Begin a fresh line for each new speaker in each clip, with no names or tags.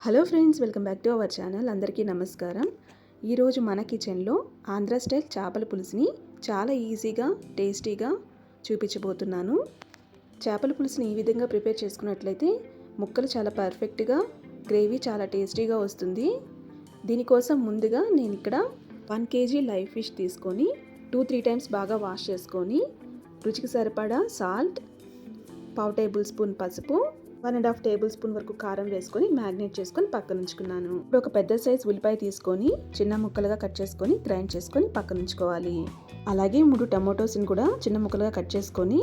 Hello friends, welcome back to our channel. అందరికీ నమస్కారం. ఈరోజు మన కిచెన్లో ఆంధ్ర స్టైల్ చేపల పులుసుని చాలా ఈజీగా టేస్టీగా చూపించబోతున్నాను. చేపల పులుసుని ఈ విధంగా ప్రిపేర్ చేసుకున్నట్లయితే ముక్కలు చాలా పర్ఫెక్ట్గా, గ్రేవీ చాలా టేస్టీగా వస్తుంది. దీనికోసం ముందుగా నేను ఇక్కడ 1 kg లైవ్ ఫిష్ తీసుకొని 2-3 టైమ్స్ బాగా వాష్ చేసుకొని రుచికి సరిపడా సాల్ట్, 1/2 టేబుల్ స్పూన్ పసుపు, 1.5 టేబుల్ స్పూన్ వరకు కారం వేసుకొని మ్యాగ్నేట్ చేసుకొని పక్కన ఉంచుకున్నాను. ఇప్పుడు ఒక పెద్ద సైజ్ ఉల్లిపాయ తీసుకొని చిన్న ముక్కలుగా కట్ చేసుకొని గ్రైండ్ చేసుకొని పక్కన ఉంచుకోవాలి. అలాగే 3 టమోటోస్ని కూడా చిన్న ముక్కలుగా కట్ చేసుకొని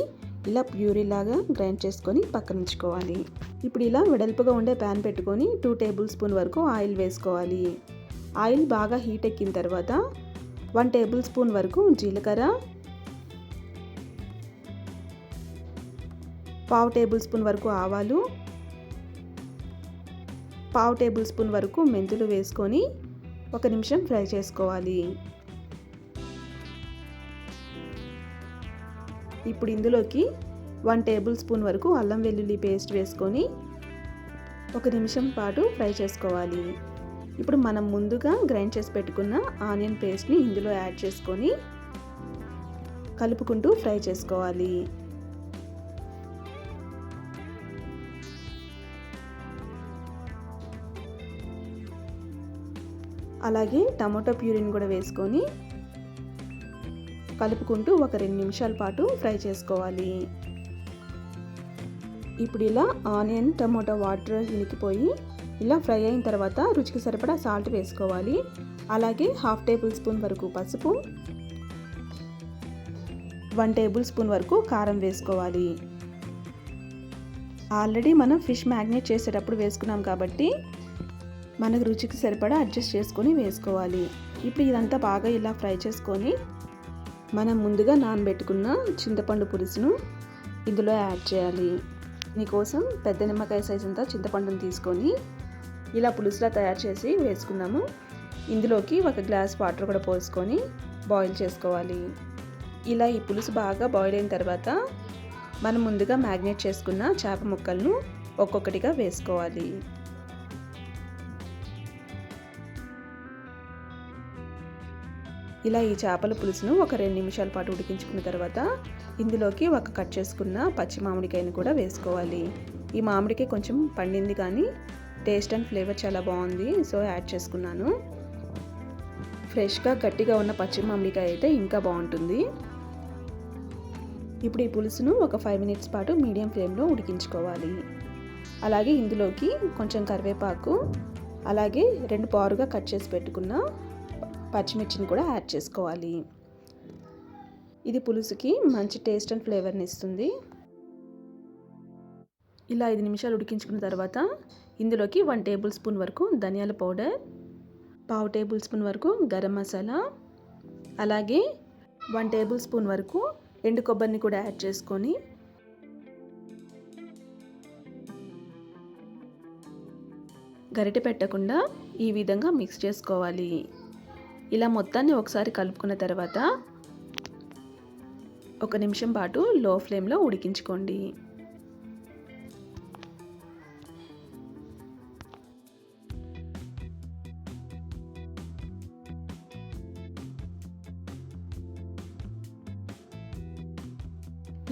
ఇలా ప్యూరీ లాగా గ్రైండ్ చేసుకొని పక్కన ఉంచుకోవాలి. ఇప్పుడు ఇలా వెడల్పుగా ఉండే ప్యాన్ పెట్టుకొని 2 టేబుల్ స్పూన్ వరకు ఆయిల్ వేసుకోవాలి. ఆయిల్ బాగా హీట్ ఎక్కిన తర్వాత 1 టేబుల్ స్పూన్ వరకు జీలకర్ర, 1/2 టేబుల్ స్పూన్ వరకు ఆవాలు, 1/2 టేబుల్ స్పూన్ వరకు మెంతులు వేసుకొని 1 నిమిషం ఫ్రై చేసుకోవాలి. ఇప్పుడు ఇందులోకి 1 టేబుల్ స్పూన్ వరకు అల్లం వెల్లుల్లి పేస్ట్ వేసుకొని 1 నిమిషం పాటు ఫ్రై చేసుకోవాలి. ఇప్పుడు మనం ముందుగా గ్రైండ్ చేసి పెట్టుకున్న ఆనియన్ పేస్ట్ని ఇందులో యాడ్ చేసుకొని కలుపుకుంటూ ఫ్రై చేసుకోవాలి. అలాగే టమాటో ప్యూరీని కూడా వేసుకొని కలుపుకుంటూ 2 నిమిషాల పాటు ఫ్రై చేసుకోవాలి. ఇప్పుడు ఇలా ఆనియన్, టమాటో వాటర్ ఇనికిపోయి ఇలా ఫ్రై అయిన తర్వాత రుచికి సరిపడా సాల్ట్ వేసుకోవాలి. అలాగే 1/2 టేబుల్ స్పూన్ వరకు పసుపు, 1 టేబుల్ స్పూన్ వరకు కారం వేసుకోవాలి. ఆల్రెడీ మనం ఫిష్ మ్యాగ్నేట్ చేసేటప్పుడు వేసుకున్నాం కాబట్టి మనకు రుచికి సరిపడా అడ్జస్ట్ చేసుకొని వేసుకోవాలి. ఇప్పుడు ఇదంతా బాగా ఇలా ఫ్రై చేసుకొని మనం ముందుగా నానబెట్టుకున్న చింతపండు పులుసును ఇందులో యాడ్ చేయాలి. దీనికోసం పెద్ద నిమ్మకాయ సైజ్ అంతా చింతపండును తీసుకొని ఇలా పులుసులా తయారు చేసి వేసుకున్నాము. ఇందులోకి 1 గ్లాస్ వాటర్ కూడా పోసుకొని బాయిల్ చేసుకోవాలి. ఇలా ఈ పులుసు బాగా బాయిల్ అయిన తర్వాత మనం ముందుగా మ్యాగ్నేట్ చేసుకున్న చేప ముక్కలను ఒక్కొక్కటిగా వేసుకోవాలి. ఇలా ఈ చేపల పులుసును 2 నిమిషాల పాటు ఉడికించుకున్న తర్వాత ఇందులోకి 1 కట్ చేసుకున్న పచ్చి మామిడికాయను కూడా వేసుకోవాలి. ఈ మామిడికాయ కొంచెం పండింది కానీ టేస్ట్ అండ్ ఫ్లేవర్ చాలా బాగుంది, సో యాడ్ చేసుకున్నాను. ఫ్రెష్గా గట్టిగా ఉన్న పచ్చి మామిడికాయ అయితే ఇంకా బాగుంటుంది. ఇప్పుడు ఈ పులుసును 5 మినిట్స్ పాటు మీడియం ఫ్లేమ్లో ఉడికించుకోవాలి. అలాగే ఇందులోకి కొంచెం కరివేపాకు, అలాగే 2 పారుగా కట్ చేసి పెట్టుకున్న పచ్చిమిర్చిని కూడా యాడ్ చేసుకోవాలి. ఇది పులుసుకి మంచి టేస్ట్ అండ్ ఫ్లేవర్ని ఇస్తుంది. ఇలా 5 నిమిషాలు ఉడికించుకున్న తర్వాత ఇందులోకి 1 టేబుల్ స్పూన్ వరకు ధనియాల పౌడర్, 1/2 టేబుల్ స్పూన్ వరకు గరం మసాలా, అలాగే 1 టేబుల్ స్పూన్ వరకు ఎండు కొబ్బరిని కూడా యాడ్ చేసుకొని గరిటె పెట్టకుండా ఈ విధంగా మిక్స్ చేసుకోవాలి. ఇలా మొత్తాన్ని ఒకసారి కలుపుకున్న తర్వాత 1 నిమిషం పాటు లో ఫ్లేమ్లో ఉడికించుకోండి.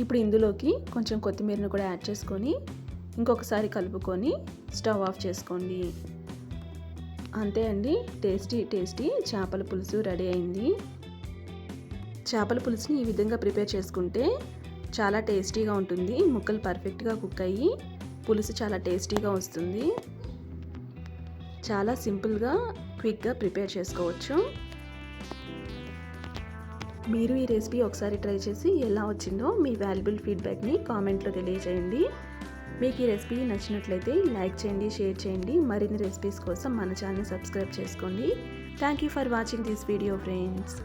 ఇప్పుడు ఇందులోకి కొంచెం కొత్తిమీరను కూడా యాడ్ చేసుకొని ఇంకొకసారి కలుపుకొని స్టవ్ ఆఫ్ చేసుకోండి. అంతే అండి, టేస్టీ చేపల పులుసు రెడీ అయింది. చేపల పులుసుని ఈ విధంగా ప్రిపేర్ చేసుకుంటే చాలా టేస్టీగా ఉంటుంది. ముక్కలు పర్ఫెక్ట్గా కుక్ అయ్యి పులుసు చాలా టేస్టీగా వస్తుంది. చాలా సింపుల్గా, క్విక్గా ప్రిపేర్ చేసుకోవచ్చు. మీరు ఈ రెసిపీ ఒకసారి ట్రై చేసి ఎలా వచ్చిందో మీ వాల్యుబుల్ ఫీడ్బ్యాక్ని కామెంట్లో తెలియజేయండి. మీకు ఈ రెసిపీ నచ్చినట్లయితే లైక్ చేయండి, షేర్ చేయండి. మరిన్ని రెసిపీస్ కోసం మన ఛానల్ సబ్స్క్రైబ్ చేసుకోండి. Thank you for watching this video friends.